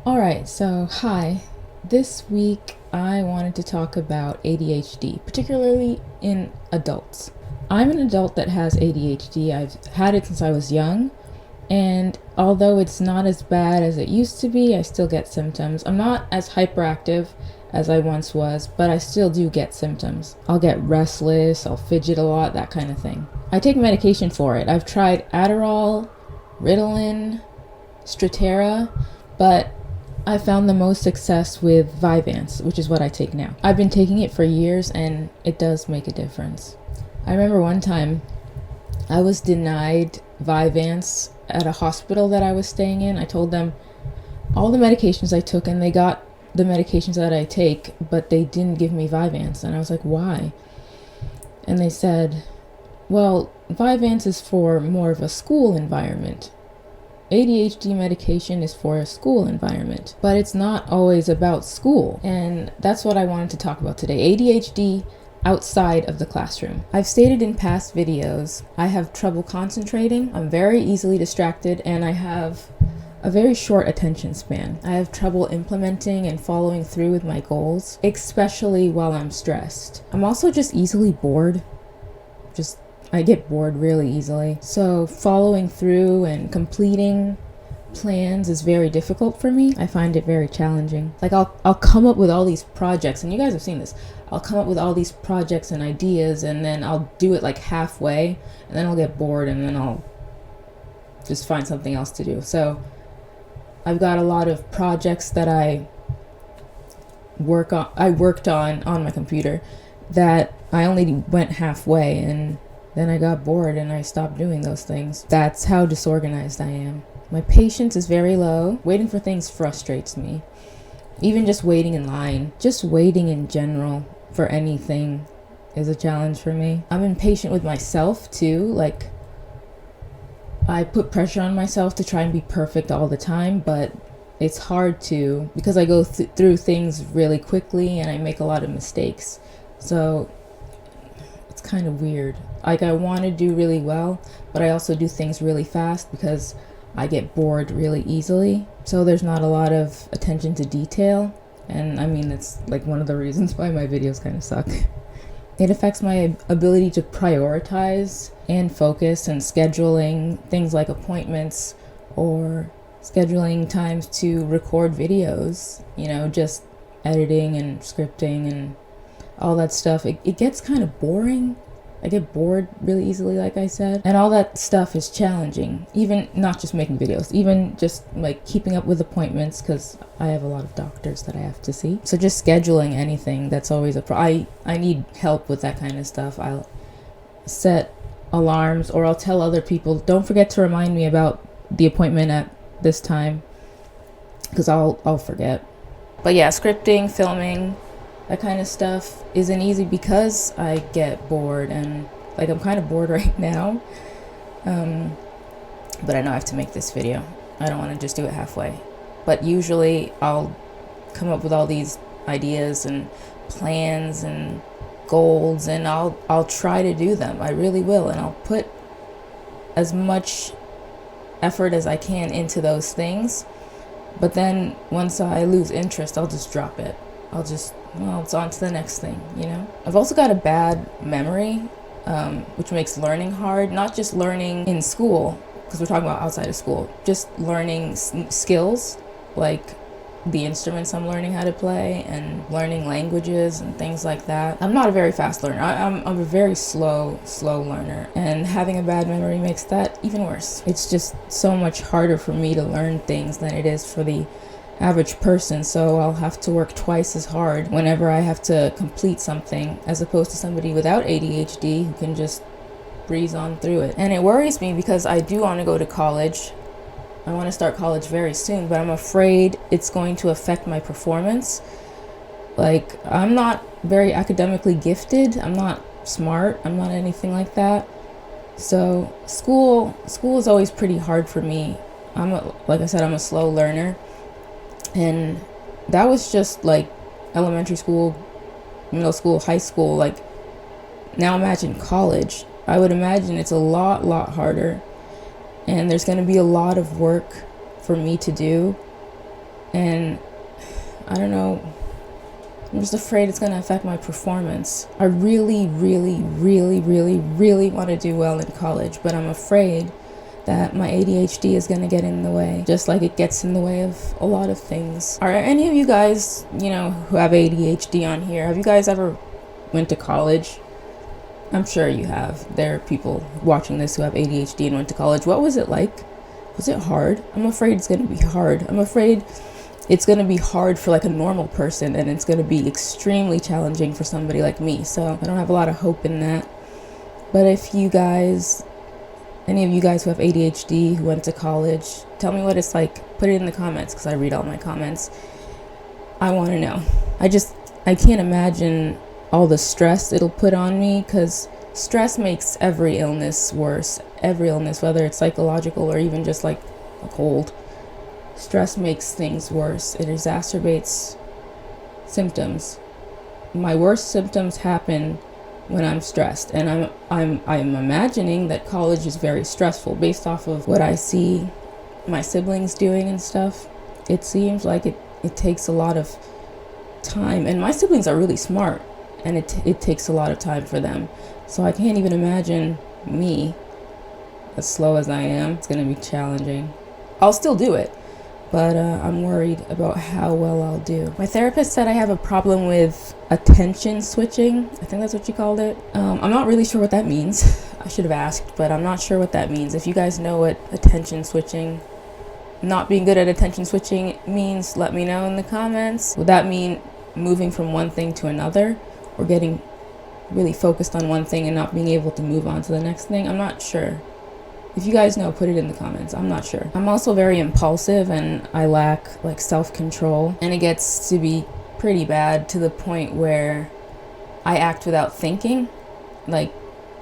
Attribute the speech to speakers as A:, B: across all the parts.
A: Alright, so hi. This week I wanted to talk about ADHD, particularly in adults. I'm an adult that has ADHD. I've had it since I was young, and although it's not as bad as it used to be, I still get symptoms. I'm not as hyperactive as I once was, but I still do get symptoms. I'll get restless, I'll fidget a lot, that kind of thing. I take medication for it. I've tried Adderall, Ritalin, Strattera, but I found the most success with Vyvanse, which is what I take now. I've been taking it for years and it does make a difference. I remember one time I was denied Vyvanse at a hospital that I was staying in. I told them all the medications I took and they got the medications that I take, but they didn't give me Vyvanse. And I was like, why? And they said, well, Vyvanse is for more of a school environment. ADHD medication is for a school environment, but it's not always about school. And that's what I wanted to talk about today. ADHD outside of the classroom. I've stated in past videos, I have trouble concentrating. I'm very easily distracted and I have a very short attention span. I have trouble implementing and following through with my goals, especially while I'm stressed. I'm also just easily bored. I get bored really easily. So following through and completing plans is very difficult for me. I find it very challenging. Like I'll come up with all these projects, and you guys have seen this. I'll come up with all these projects and ideas, and then I'll do it like halfway, and then I'll get bored, and then I'll just find something else to do. So I've got a lot of projects that I worked on my computer that I only went halfway, and then I got bored and I stopped doing those things. That's how disorganized I am. My patience is very low. Waiting for things frustrates me. Even just waiting in line, just waiting in general for anything is a challenge for me. I'm impatient with myself too. Like, I put pressure on myself to try and be perfect all the time, but it's hard to because I go through things really quickly and I make a lot of mistakes. So it's kind of weird. Like, I want to do really well, but I also do things really fast because I get bored really easily. So there's not a lot of attention to detail. And I mean, it's like one of the reasons why my videos kind of suck. It affects my ability to prioritize and focus and scheduling things like appointments or scheduling times to record videos, just editing and scripting and all that stuff. It gets kind of boring. I get bored really easily, like I said, and all that stuff is challenging. Even not just making videos, even just like keeping up with appointments, because I have a lot of doctors that I have to see. So just scheduling anything, that's always I need help with that kind of stuff. I'll set alarms, or I'll tell other people, don't forget to remind me about the appointment at this time, because I'll forget. But yeah, scripting, filming, that kind of stuff isn't easy because I get bored, and like I'm kind of bored right now. But I know I have to make this video. I don't want to just do it halfway. But usually I'll come up with all these ideas and plans and goals, and I'll try to do them. I really will, and I'll put as much effort as I can into those things. But then once I lose interest, I'll just drop it. It's on to the next thing, I've also got a bad memory, which makes learning hard. Not just learning in school, because we're talking about outside of school, just learning skills, like the instruments I'm learning how to play and learning languages and things like that. I'm not a very fast learner. I'm a very slow learner, and having a bad memory makes that even worse. It's just so much harder for me to learn things than it is for the average person, so I'll have to work twice as hard whenever I have to complete something, as opposed to somebody without ADHD who can just breeze on through it. And it worries me because I do want to go to college. I want to start college very soon, but I'm afraid it's going to affect my performance. Like, I'm not very academically gifted. I'm not smart. I'm not anything like that. So school is always pretty hard for me. Like I said, I'm a slow learner. And that was just like elementary school, middle school, high school. Like, now imagine college. I would imagine it's a lot harder. And there's going to be a lot of work for me to do. And I don't know, I'm just afraid it's going to affect my performance. I really, really, really, really, really want to do well in college, but I'm afraid that my ADHD is going to get in the way, just like it gets in the way of a lot of things. Are any of you guys, who have ADHD on here, have you guys ever went to college? I'm sure you have. There are people watching this who have ADHD and went to college. What was it like? Was it hard? I'm afraid it's going to be hard. I'm afraid it's going to be hard for like a normal person, and it's going to be extremely challenging for somebody like me. So I don't have a lot of hope in that. But if you guys, any of you guys who have ADHD, who went to college, tell me what it's like. Put it in the comments, because I read all my comments. I want to know. I can't imagine all the stress it'll put on me, because stress makes every illness worse. Every illness, whether it's psychological or even just like a cold. Stress makes things worse. It exacerbates symptoms. My worst symptoms happen when I'm stressed, and I'm imagining that college is very stressful based off of what I see my siblings doing and stuff. It seems like it takes a lot of time, and my siblings are really smart, and it takes a lot of time for them. So I can't even imagine me, as slow as I am. It's gonna be challenging. I'll still do it, but I'm worried about how well I'll do. My therapist said I have a problem with attention switching. I think that's what you called it. I'm not really sure what that means. I should have asked, but I'm not sure what that means. If you guys know what attention switching, not being good at attention switching means, let me know in the comments. Would that mean moving from one thing to another, or getting really focused on one thing and not being able to move on to the next thing? I'm not sure. If you guys know, put it in the comments. I'm not sure. I'm also very impulsive, and I lack like self-control, and it gets to be pretty bad to the point where I act without thinking, like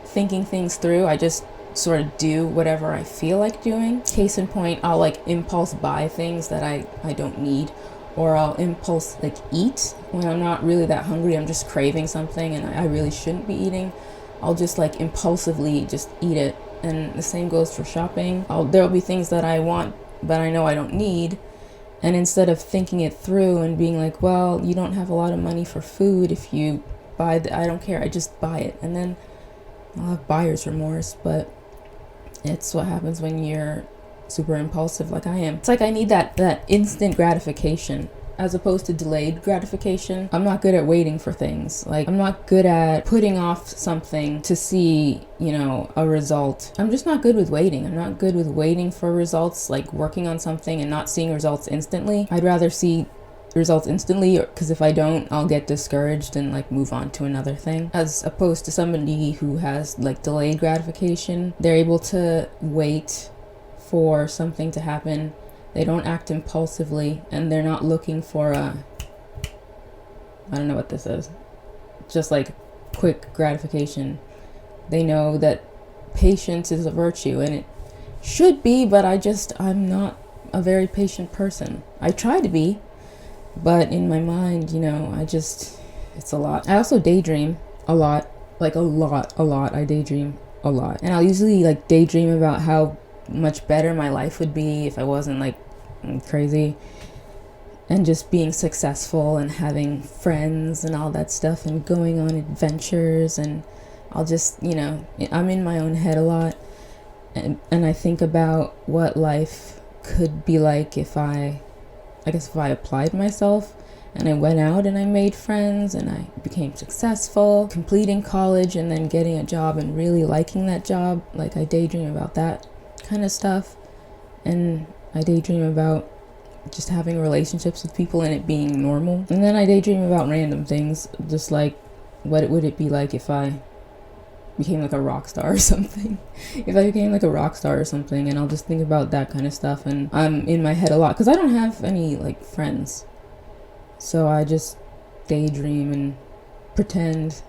A: thinking things through. I just sort of do whatever I feel like doing. Case in point, I'll like impulse buy things that I don't need, or I'll impulse like eat when I'm not really that hungry. I'm just craving something and I really shouldn't be eating. I'll just like impulsively just eat it. And the same goes for shopping. There'll be things that I want, but I know I don't need. And instead of thinking it through and being like, well, you don't have a lot of money for food if you buy I don't care, I just buy it. And then I'll have buyer's remorse, but it's what happens when you're super impulsive like I am. It's like I need that instant gratification, as opposed to delayed gratification. I'm not good at waiting for things. Like, I'm not good at putting off something to see, a result. I'm just not good with waiting. I'm not good with waiting for results, like working on something and not seeing results instantly. I'd rather see results instantly, because if I don't, I'll get discouraged and like move on to another thing. As opposed to somebody who has like delayed gratification, they're able to wait for something to happen. They don't act impulsively, and they're not looking for I don't know what this is, just like quick gratification. They know that patience is a virtue, and it should be, but I'm not a very patient person. I try to be, but in my mind, it's a lot. I also daydream a lot, like a lot. I daydream a lot, and I'll usually like daydream about how much better my life would be if I wasn't like crazy, and just being successful and having friends and all that stuff and going on adventures. And I'll just, I'm in my own head a lot, and I think about what life could be like if I applied myself and I went out and I made friends and I became successful, completing college and then getting a job and really liking that job. Like, I daydream about that kind of stuff, and I daydream about just having relationships with people and it being normal. And then I daydream about random things, just like what would it be like if I became like a rock star or something. If I became like a rock star or something, and I'll just think about that kind of stuff, and I'm in my head a lot because I don't have any like friends, so I just daydream and pretend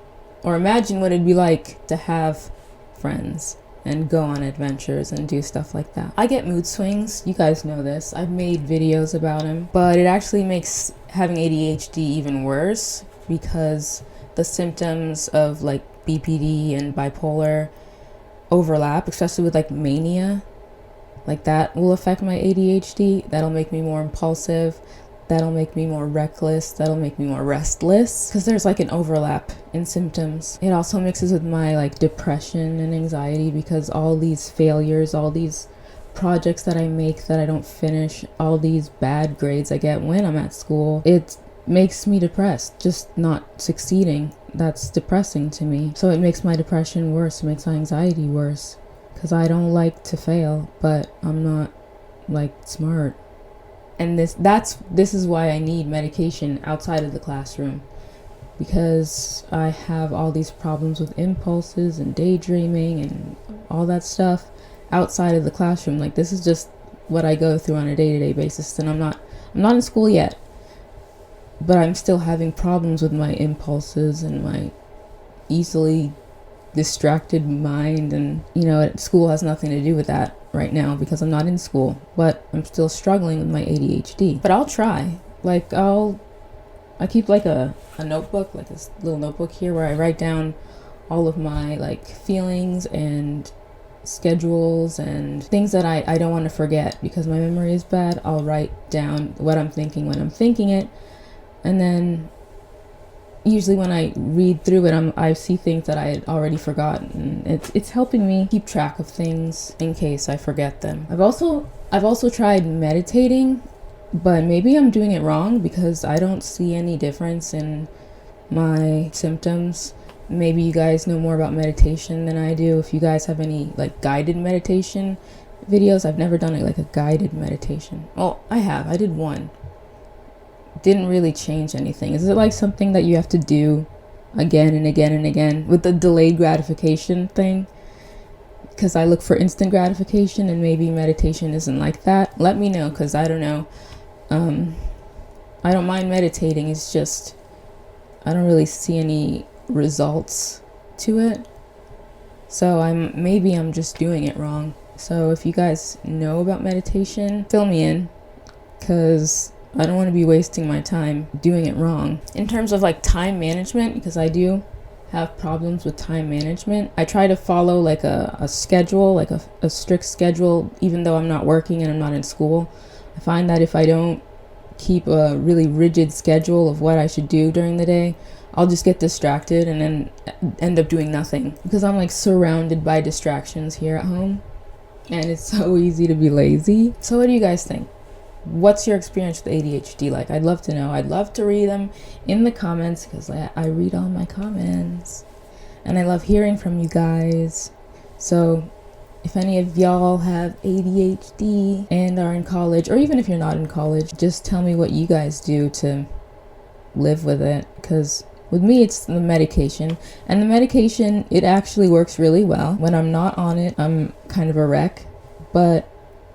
A: or imagine what it'd be like to have friends and go on adventures and do stuff like that. I get mood swings. You guys know this. I've made videos about them, but it actually makes having ADHD even worse, because the symptoms of like BPD and bipolar overlap, especially with like mania. Like, that will affect my ADHD. That'll make me more impulsive. that'll make me more reckless, that'll make me more restless, because there's like an overlap in symptoms. It also mixes with my like depression and anxiety, because all these failures, all these projects that I make that I don't finish, all these bad grades I get when I'm at school, it makes me depressed. Just not succeeding, that's depressing to me. So it makes my depression worse, it makes my anxiety worse, because I don't like to fail, but I'm not like smart. And this is why I need medication outside of the classroom, because I have all these problems with impulses and daydreaming and all that stuff outside of the classroom. Like, this is just what I go through on a day-to-day basis, and I'm not in school yet, but I'm still having problems with my impulses and my easily distracted mind. And school has nothing to do with that right now because I'm not in school, but I'm still struggling with my ADHD. But I'll try. Like, I keep like a notebook, like this little notebook here, where I write down all of my like feelings and schedules and things that I don't want to forget, because my memory is bad. I'll write down what I'm thinking when I'm thinking it, and then usually when I read through it, I see things that I had already forgotten. It's helping me keep track of things in case I forget them. I've also tried meditating, but maybe I'm doing it wrong, because I don't see any difference in my symptoms. Maybe you guys know more about meditation than I do. If you guys have any like guided meditation videos. I've never done like a guided meditation. Well, I did one. Didn't really change anything. Is it like something that you have to do again and again and again with the delayed gratification thing? Because I look for instant gratification, and maybe meditation isn't like that. Let me know, because I don't know. I don't mind meditating. It's just I don't really see any results to it, so I'm just doing it wrong. So if you guys know about meditation, fill me in, because I don't want to be wasting my time doing it wrong. In terms of like time management, because I do have problems with time management, I try to follow like a schedule, like a strict schedule, even though I'm not working and I'm not in school. I find that if I don't keep a really rigid schedule of what I should do during the day, I'll just get distracted and then end up doing nothing, because I'm like surrounded by distractions here at home, and it's so easy to be lazy. So what do you guys think? What's your experience with ADHD like? I'd love to know. I'd love to read them in the comments, because I read all my comments and I love hearing from you guys. So if any of y'all have ADHD and are in college, or even if you're not in college, just tell me what you guys do to live with it, because with me it's the medication, and the medication, it actually works really well. When I'm not on it, I'm kind of a wreck, but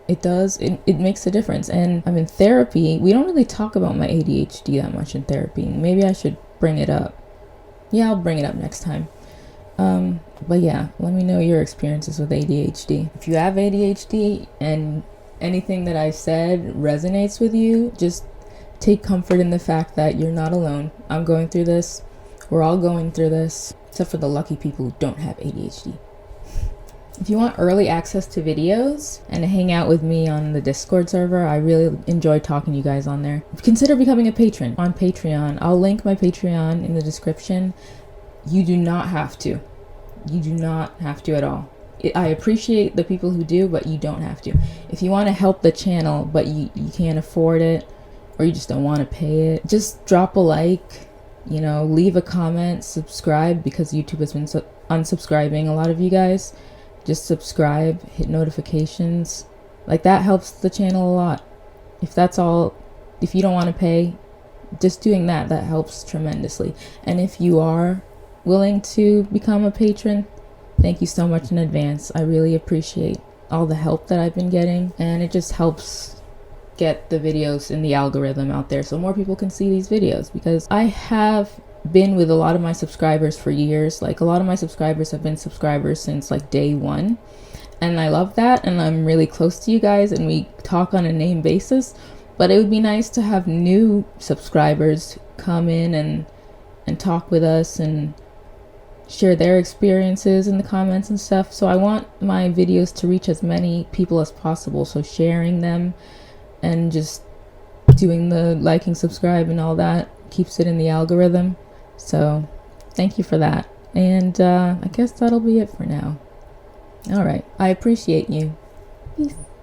A: it makes a difference. And I'm in therapy. We don't really talk about my ADHD that much in therapy. Maybe I should bring it up. Yeah, I'll bring it up next time. But yeah, let me know your experiences with ADHD. If you have ADHD and anything that I said resonates with you, just take comfort in the fact that you're not alone. I'm going through this. We're all going through this, except for the lucky people who don't have ADHD. If you want early access to videos and to hang out with me on the Discord server, I really enjoy talking to you guys on there. Consider becoming a patron on Patreon. I'll link my Patreon in the description. You do not have to. You do not have to at all. I appreciate the people who do, but you don't have to. If you want to help the channel, but you can't afford it, or you just don't want to pay it, just drop a like, leave a comment, subscribe, because YouTube has been unsubscribing a lot of you guys. Just subscribe, hit notifications. Like, that helps the channel a lot. If that's all, if you don't want to pay, just doing that helps tremendously. And if you are willing to become a patron, thank you so much in advance. I really appreciate all the help that I've been getting, and it just helps get the videos in the algorithm out there so more people can see these videos, because I have been with a lot of my subscribers for years. Like, a lot of my subscribers have been subscribers since like day one, and I love that, and I'm really close to you guys, and we talk on a name basis. But it would be nice to have new subscribers come in and talk with us and share their experiences in the comments and stuff. So I want my videos to reach as many people as possible, so sharing them and just doing the liking, subscribe, and all that keeps it in the algorithm. So thank you for that. And I guess that'll be it for now. All right. I appreciate you. Peace.